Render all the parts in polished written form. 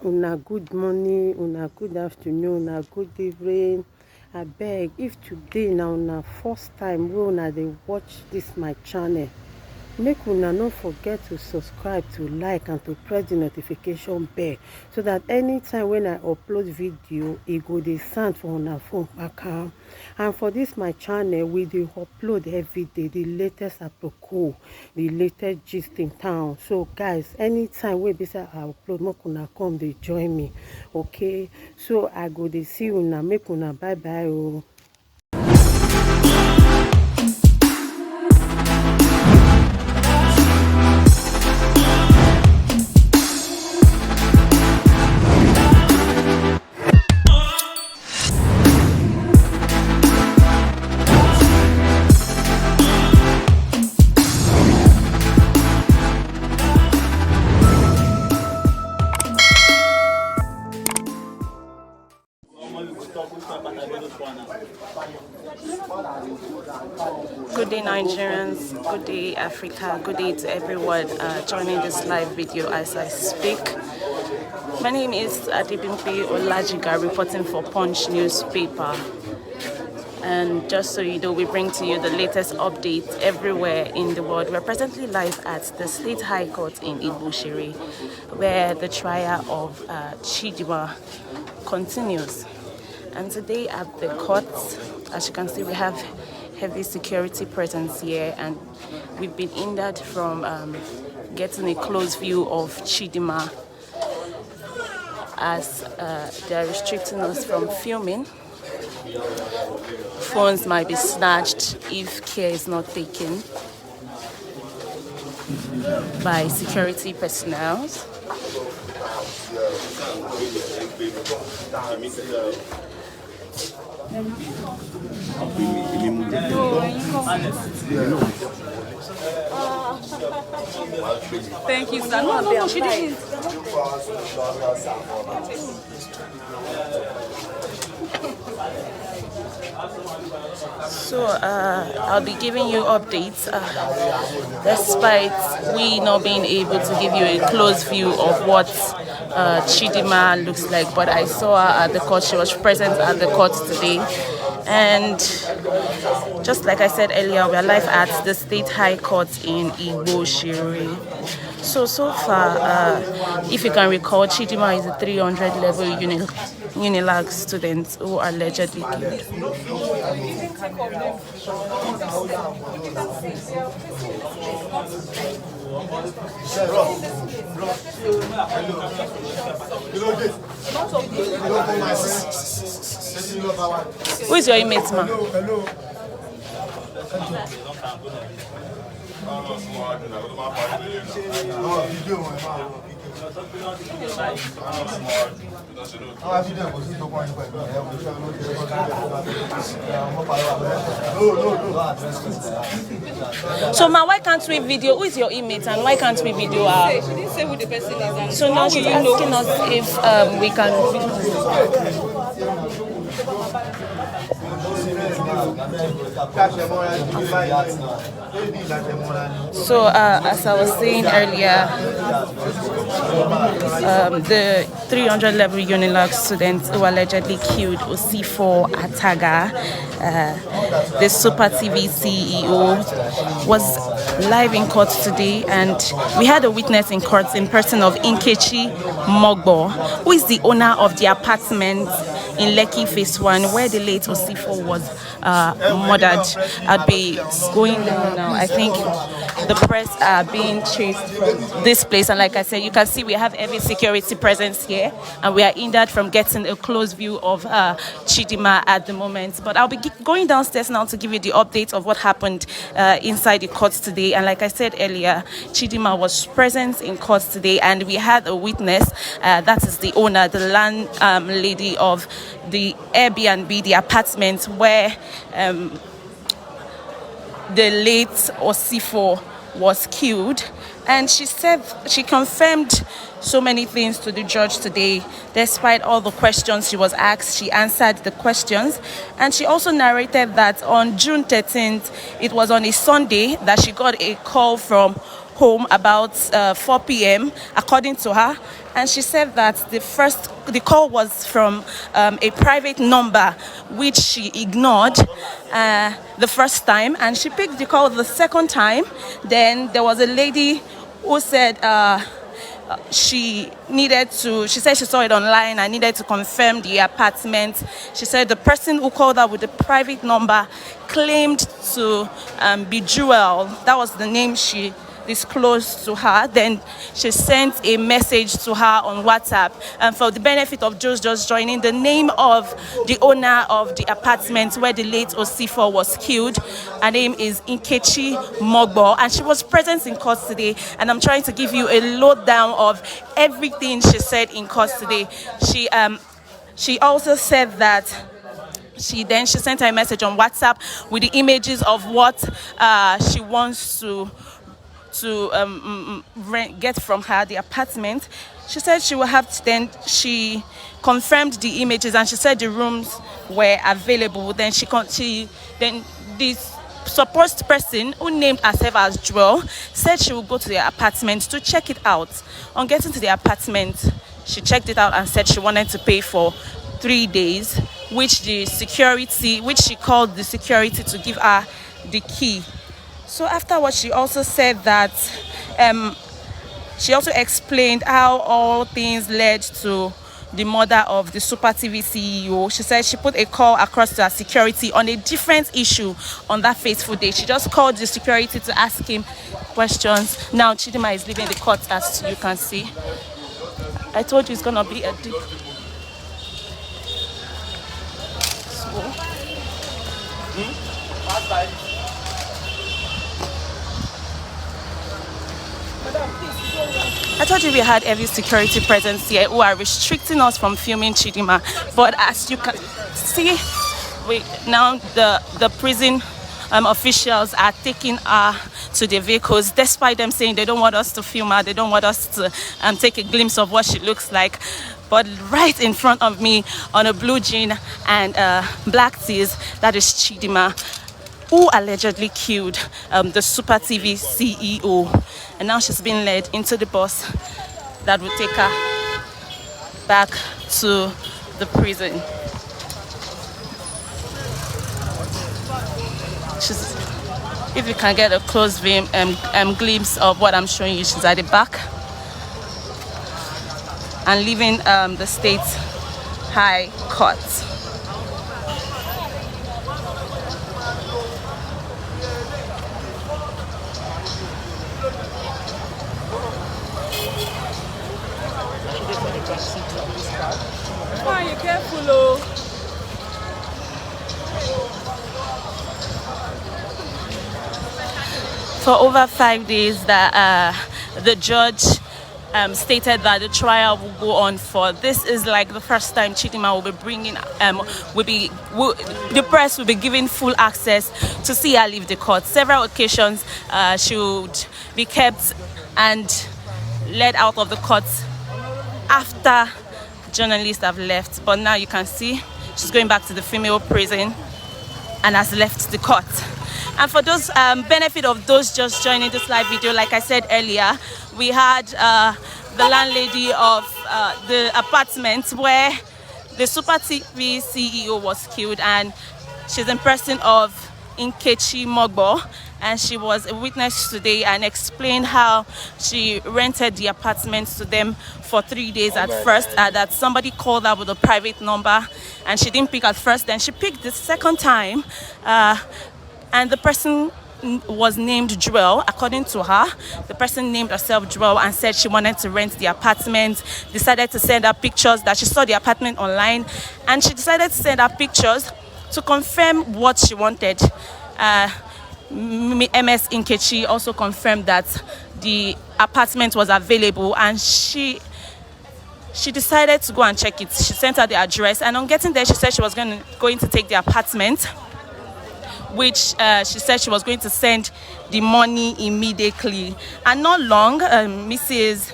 Una good morning, una good afternoon, una good evening. I beg, if today na una first time wey una dey watch this my channel, make una no forget to subscribe, to like and to press the notification bell so that anytime when I upload video e go dey sound for una phone kpaka. And for this my channel, we dey upload everyday the latest aproko, the latest gist in town. So guys, anytime wey be say I upload, make una come dey join me, okay? So I go dey see una, make una bye bye oh. Good day Nigerians, good day Africa, good day to everyone joining this live video as I speak. My name is Adibimpe Olajiga, reporting for Punch newspaper. And just so you know, we bring to you the latest updates everywhere in the world. We're presently live at the State High Court in Ibushiri, where the trial of Chidinma continues. And today at the court, as you can see, we have heavy security presence here, and we've been hindered from getting a close view of Chidinma as they're restricting us from filming. Phones might be snatched if care is not taken by security personnel. Thank you, sir. No, she didn't. So I'll be giving you updates despite we not being able to give you a close view of what Chidinma looks like. But I saw her at the court. She was present at the court today. And just like I said earlier, we are live at the State High Court in Ibushiri. So far, if you can recall, Chidinma is a 300 level Unilag student who allegedly killed. Who is your inmate, ma? So ma, why can't we video? Who is your inmate and why can't we video her? She didn't say who the person is. So now she's asking us if we can video. So as I was saying earlier, the 300 level Unilag student who allegedly killed Osifo Ataga, the Super TV CEO, was live in court today, and we had a witness in court in person of Nkechi Mogbo, who is the owner of the apartment in Lekki Phase 1 where the late Osifo was murdered. I'll be going down now. I think the press are being chased from this place, and like I said, you can see we have heavy security presence here, and we are hindered from getting a close view of Chidinma at the moment. But I'll be going downstairs now to give you the update of what happened inside the court today. And like I said earlier, Chidinma was present in court today, and we had a witness, that is the owner, the land lady of the Airbnb, the apartment where the late Osifo was killed. And she said, she confirmed so many things to the judge today. Despite all the questions she was asked, she answered the questions. And she also narrated that on June 13th, it was on a Sunday that she got a call from home about 4 p.m. according to her, and she said that the call was from a private number which she ignored the first time, and she picked the call the second time. Then there was a lady who said she said she saw it online and needed to confirm the apartment. She said the person who called her with the private number claimed to be Jewel. That was the name she disclosed to her. Then she sent a message to her on WhatsApp, and for the benefit of those just joining, the name of the owner of the apartment where the late Osifo was killed, her name is Nkechi Mogbo, and she was present in court today, and I'm trying to give you a lowdown of everything she said in court today. She also said that she sent her a message on WhatsApp with the images of what she wants to get from her, the apartment. She said she will have to, then she confirmed the images, and she said the rooms were available. Then then this supposed person who named herself as Jewel said she will go to the apartment to check it out. On getting to the apartment, she checked it out and said she wanted to pay for 3 days, which she called the security to give her the key. So afterwards, she also said that she also explained how all things led to the murder of the Super TV CEO. She said she put a call across to her security on a different issue on that fateful day. She just called the security to ask him questions. Now Chidinma is leaving the court, as you can see. I told you it's gonna be a deep. I told you we had every security presence here who are restricting us from filming Chidinma, but as you can see, now the prison officials are taking her to the vehicles, despite them saying they don't want us to film her, they don't want us to take a glimpse of what she looks like. But right in front of me, on a blue jean and black tees, that is Chidinma, who allegedly killed the Super TV CEO. And now she's being led into the bus that will take her back to the prison. If you can get a close glimpse of what I'm showing you, she's at the back and leaving the state high court. Fine, you careful, oh. For over 5 days, the judge stated that the trial will go on for. This is like the first time Chidinma will be bringing, the press will be given full access to see her leave the court. Several occasions, she would be kept and led out of the court after journalists have left. But now you can see she's going back to the female prison and has left the court. And for those benefit of those just joining this live video, like I said earlier, we had the landlady of the apartment where the Super TV CEO was killed, and she's in person of Nkechi Mogbo, and she was a witness today and explained how she rented the apartment to them for 3 days at first, that somebody called her with a private number and she didn't pick at first. Then she picked the second time, and the person was named Jewel. According to her, the person named herself Jewel and said she wanted to rent the apartment, decided to send her pictures that she saw the apartment online, and she decided to send her pictures to confirm what she wanted. MS Nkechi also confirmed that the apartment was available, and she decided to go and check it. She sent her the address, and on getting there, she said she was going to take the apartment, which she said she was going to send the money immediately. And not long, MS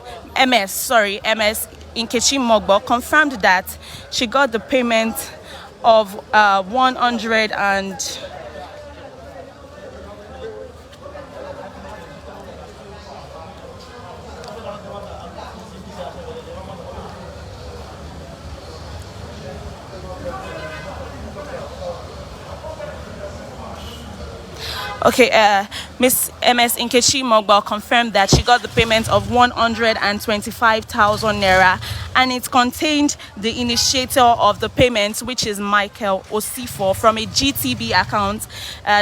Nkechi Mogbo confirmed that she got the payment of 100 and Okay, Miss MS Nkechi Mogba confirmed that she got the payment of 125,000 naira, and it contained the initiator of the payment, which is Michael Osifo, from a GTB account,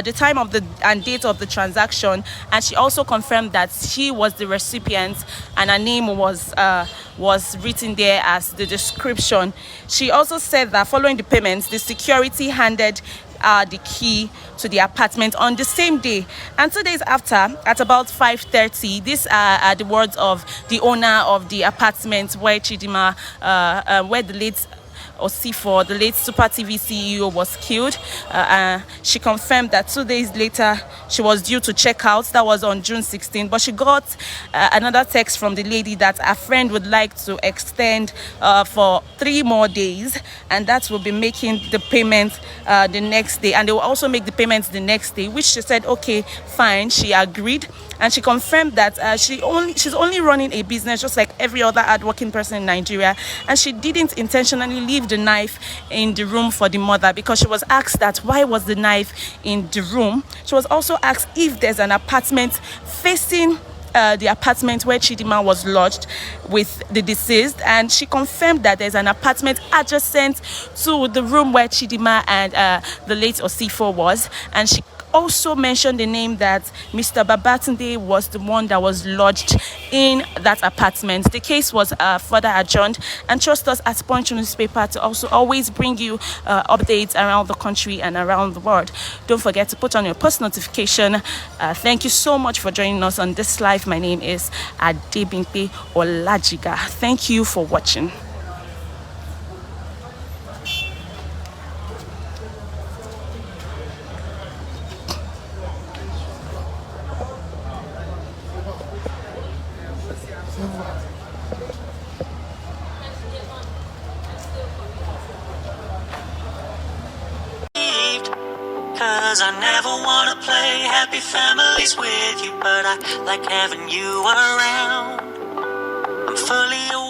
the time of the and date of the transaction, and she also confirmed that she was the recipient and her name was written there as the description. She also said that following the payments, the security handed the key to the apartment on the same day, and 2 days after, at about 5:30, these are the words of the owner of the apartment where chidinma where the late Osifo, the late Super TV CEO, was killed. She confirmed that 2 days later she was due to check out. That was on June 16th, but she got another text from the lady that a friend would like to extend for 3 more days, and that will be making the payment the next day, and they will also make the payments the next day, which she said okay, fine. She agreed, and she confirmed that she's only running a business just like every other hardworking person in Nigeria, and she didn't intentionally leave the knife in the room for the mother, because she was asked that why was the knife in the room. She was also asked if there's an apartment facing the apartment where chidinma was lodged with the deceased, and she confirmed that there's an apartment adjacent to the room where chidinma and the late Osifo was, and she also mentioned the name that Mr. Babatunde was the one that was lodged in that apartment. The case was further adjourned, and trust us at Punch newspaper to also always bring you updates around the country and around the world. Don't forget to put on your post notification. Thank you so much for joining us on this live. My name is Adebimpe Olajiga. Thank you for watching. Cause I never wanna play happy families with you, but I like having you around. I'm fully aware